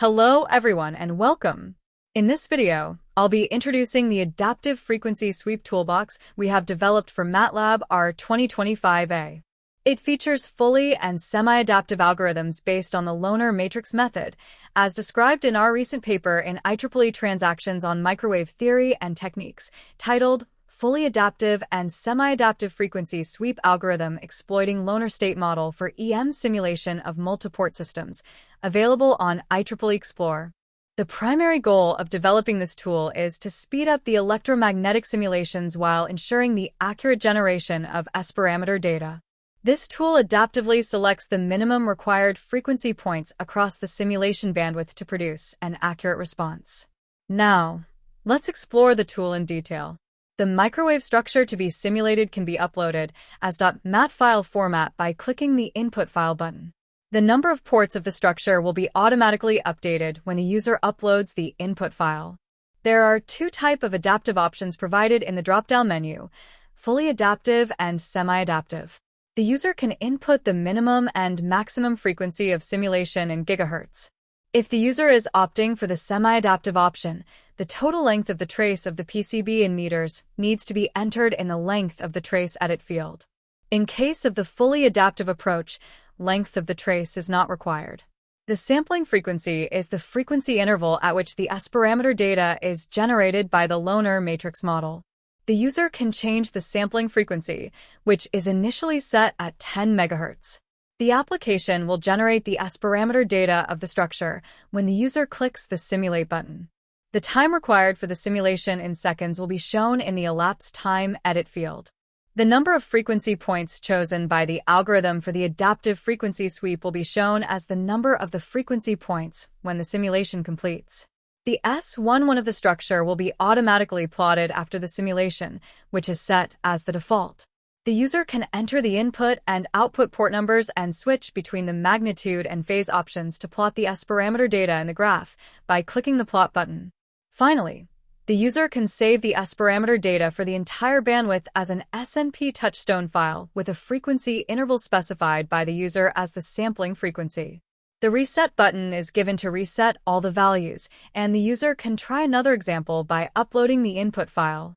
Hello everyone and welcome. In this video, I'll be introducing the Adaptive Frequency Sweep Toolbox we have developed for MATLAB R2025A. It features fully and semi-adaptive algorithms based on the Loewner matrix method, as described in our recent paper in IEEE Transactions on Microwave Theory and Techniques, titled Fully Adaptive and Semi-Adaptive Frequency Sweep Algorithm Exploiting Loewner-State Model for EM Simulation of Multiport Systems, available on IEEE Explore. The primary goal of developing this tool is to speed up the electromagnetic simulations while ensuring the accurate generation of S-parameter data. This tool adaptively selects the minimum required frequency points across the simulation bandwidth to produce an accurate response. Now, let's explore the tool in detail. The microwave structure to be simulated can be uploaded as .mat file format by clicking the Input File button. The number of ports of the structure will be automatically updated when the user uploads the input file. There are two types of adaptive options provided in the drop-down menu: fully adaptive and semi-adaptive. The user can input the minimum and maximum frequency of simulation in gigahertz. If the user is opting for the semi-adaptive option, the total length of the trace of the PCB in meters needs to be entered in the length of the trace edit field. In case of the fully adaptive approach, length of the trace is not required. The sampling frequency is the frequency interval at which the S-parameter data is generated by the Loewner matrix model. The user can change the sampling frequency, which is initially set at 10 MHz. The application will generate the S-parameter data of the structure when the user clicks the Simulate button. The time required for the simulation in seconds will be shown in the elapsed time edit field. The number of frequency points chosen by the algorithm for the adaptive frequency sweep will be shown as the number of the frequency points when the simulation completes. The S11 of the structure will be automatically plotted after the simulation, which is set as the default. The user can enter the input and output port numbers and switch between the magnitude and phase options to plot the S-parameter data in the graph by clicking the Plot button. Finally, the user can save the S-parameter data for the entire bandwidth as an SNP touchstone file with a frequency interval specified by the user as the sampling frequency. The Reset button is given to reset all the values, and the user can try another example by uploading the input file.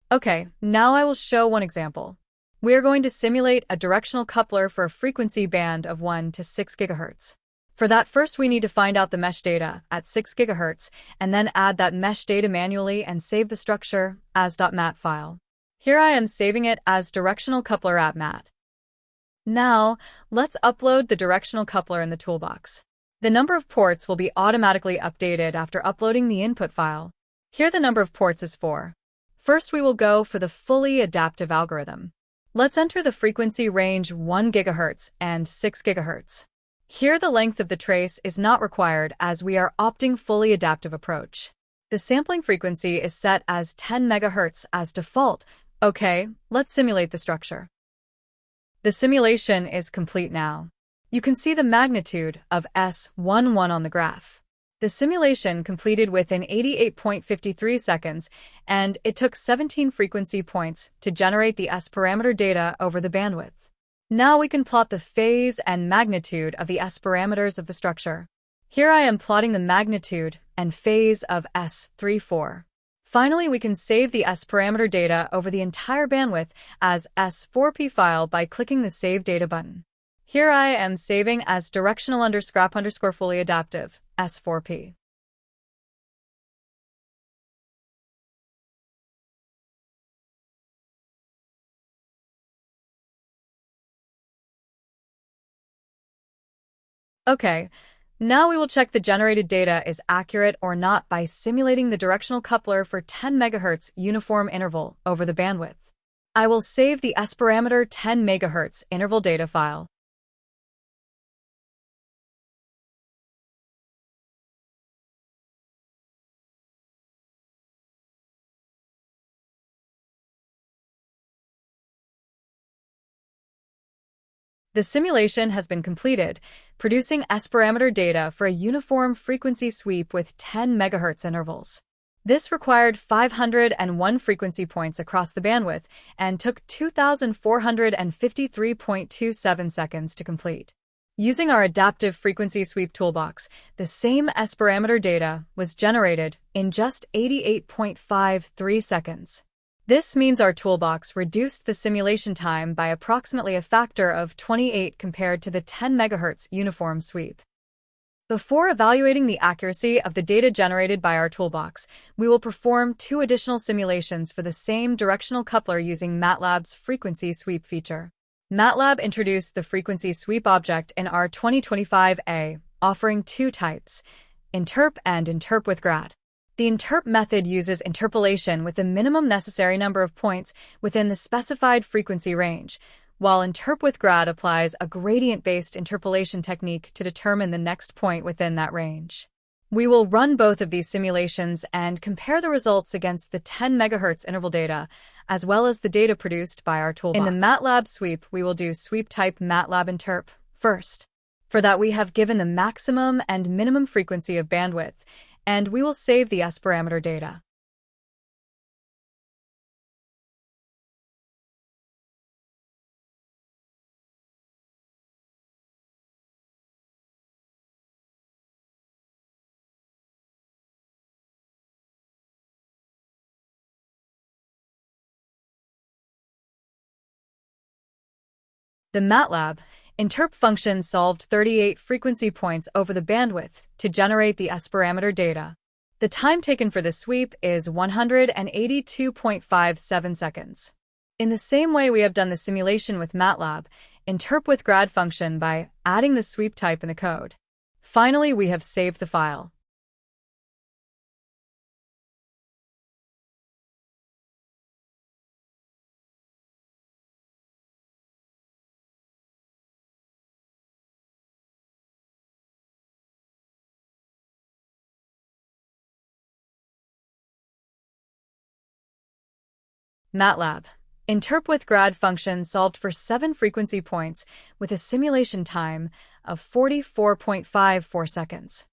Okay, now I will show one example. We are going to simulate a directional coupler for a frequency band of 1 to 6 GHz. For that, first we need to find out the mesh data at 6 GHz and then add that mesh data manually and save the structure as .mat file. Here I am saving it as directional coupler at mat. Now, let's upload the directional coupler in the toolbox. The number of ports will be automatically updated after uploading the input file. Here the number of ports is 4. First we will go for the fully adaptive algorithm. Let's enter the frequency range 1 GHz and 6 GHz. Here the length of the trace is not required as we are opting fully adaptive approach. The sampling frequency is set as 10 MHz as default. Okay, let's simulate the structure. The simulation is complete now. You can see the magnitude of S11 on the graph. The simulation completed within 88.53 seconds, and it took 17 frequency points to generate the S-parameter data over the bandwidth. Now we can plot the phase and magnitude of the S-parameters of the structure. Here I am plotting the magnitude and phase of S34. Finally, we can save the S-parameter data over the entire bandwidth as S4P file by clicking the Save Data button. Here I am saving as directional_fully adaptive, S4P. Okay, now we will check the generated data is accurate or not by simulating the directional coupler for 10 MHz uniform interval over the bandwidth. I will save the S-parameter 10 MHz interval data file. The simulation has been completed, producing S-parameter data for a uniform frequency sweep with 10 MHz intervals. This required 501 frequency points across the bandwidth and took 2,453.27 seconds to complete. Using our adaptive frequency sweep toolbox, the same S-parameter data was generated in just 88.53 seconds. This means our toolbox reduced the simulation time by approximately a factor of 28 compared to the 10 MHz uniform sweep. Before evaluating the accuracy of the data generated by our toolbox, we will perform 2 additional simulations for the same directional coupler using MATLAB's frequency sweep feature. MATLAB introduced the frequency sweep object in our 2025A, offering 2 types, interp and interp with grad. The interp method uses interpolation with the minimum necessary number of points within the specified frequency range, while interp with grad applies a gradient-based interpolation technique to determine the next point within that range. We will run both of these simulations and compare the results against the 10 MHz interval data, as well as the data produced by our toolbox. In the MATLAB sweep, we will do sweep type MATLAB interp first. For that, we have given the maximum and minimum frequency of bandwidth, and we will save the S-parameter data. The MATLAB interp function solved 38 frequency points over the bandwidth to generate the S-parameter data. The time taken for the sweep is 182.57 seconds. In the same way we have done the simulation with MATLAB interp with grad function by adding the sweep type in the code. Finally, we have saved the file. MATLAB interp with grad function solved for 7 frequency points with a simulation time of 44.54 seconds.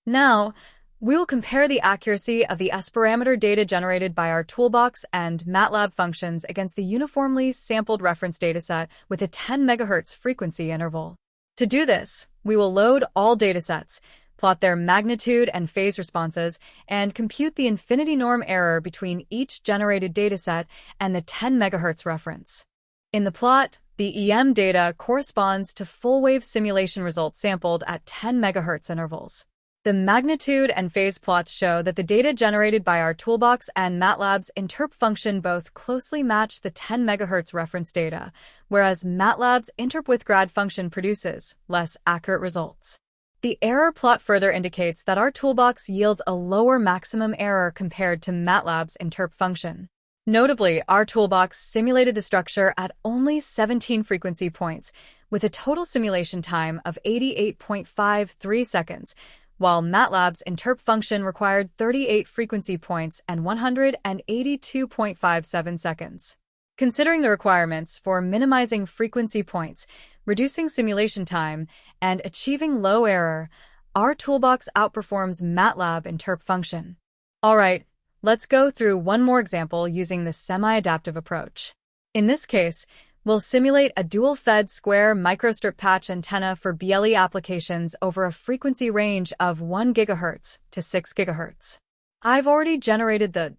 Now, we will compare the accuracy of the S-parameter data generated by our toolbox and MATLAB functions against the uniformly sampled reference dataset with a 10 MHz frequency interval. To do this, we will load all datasets, plot their magnitude and phase responses, and compute the infinity norm error between each generated dataset and the 10 MHz reference. In the plot, the EM data corresponds to full-wave simulation results sampled at 10 MHz intervals. The magnitude and phase plots show that the data generated by our toolbox and MATLAB's interp function both closely match the 10 MHz reference data, whereas MATLAB's interp with grad function produces less accurate results. The error plot further indicates that our toolbox yields a lower maximum error compared to MATLAB's interp function. Notably, our toolbox simulated the structure at only 17 frequency points, with a total simulation time of 88.53 seconds, while MATLAB's interp function required 38 frequency points and 182.57 seconds. Considering the requirements for minimizing frequency points, reducing simulation time, and achieving low error, our toolbox outperforms MATLAB interp function. Alright, let's go through one more example using the semi-adaptive approach. In this case, we'll simulate a dual-fed square microstrip patch antenna for BLE applications over a frequency range of 1 GHz to 6 GHz. I've already generated the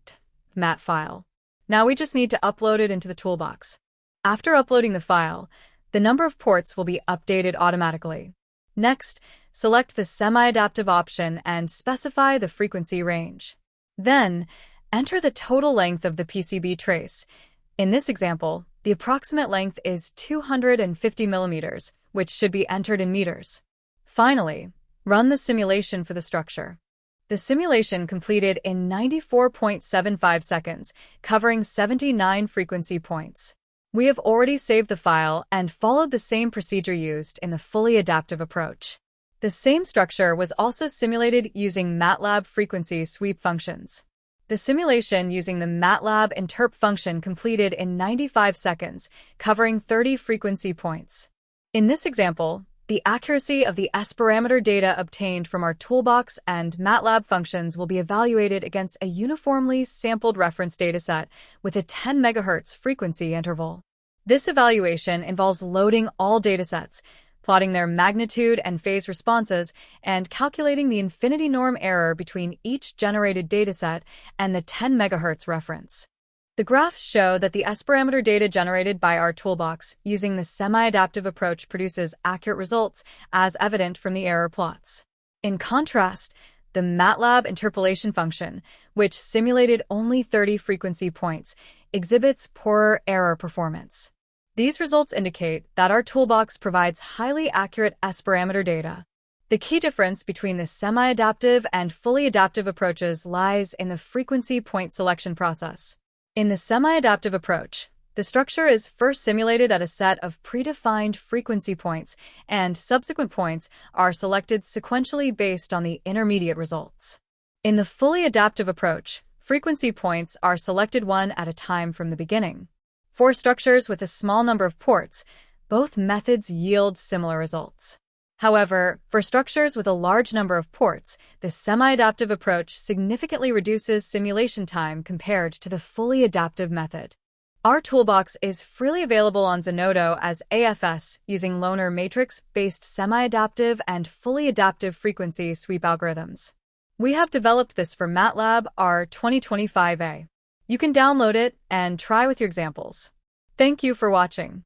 MAT file. Now we just need to upload it into the toolbox. After uploading the file, the number of ports will be updated automatically. Next, select the semi-adaptive option and specify the frequency range. Then, enter the total length of the PCB trace. In this example, the approximate length is 250 millimeters, which should be entered in meters. Finally, run the simulation for the structure. The simulation completed in 94.75 seconds, covering 79 frequency points. We have already saved the file and followed the same procedure used in the fully adaptive approach. The same structure was also simulated using MATLAB frequency sweep functions. The simulation using the MATLAB interp function completed in 95 seconds, covering 30 frequency points. In this example, the accuracy of the S-parameter data obtained from our toolbox and MATLAB functions will be evaluated against a uniformly sampled reference dataset with a 10 MHz frequency interval. This evaluation involves loading all datasets, plotting their magnitude and phase responses, and calculating the infinity norm error between each generated dataset and the 10 MHz reference. The graphs show that the S-parameter data generated by our toolbox using the semi-adaptive approach produces accurate results, as evident from the error plots. In contrast, the MATLAB interpolation function, which simulated only 30 frequency points, exhibits poorer error performance. These results indicate that our toolbox provides highly accurate S-parameter data. The key difference between the semi-adaptive and fully adaptive approaches lies in the frequency point selection process. In the semi-adaptive approach, the structure is first simulated at a set of predefined frequency points, and subsequent points are selected sequentially based on the intermediate results. In the fully adaptive approach, frequency points are selected one at a time from the beginning. For structures with a small number of ports, both methods yield similar results. However, for structures with a large number of ports, the semi-adaptive approach significantly reduces simulation time compared to the fully adaptive method. Our toolbox is freely available on Zenodo as AFS using Loewner matrix-based semi-adaptive and fully adaptive frequency sweep algorithms. We have developed this for MATLAB R 2025A. You can download it and try with your examples. Thank you for watching.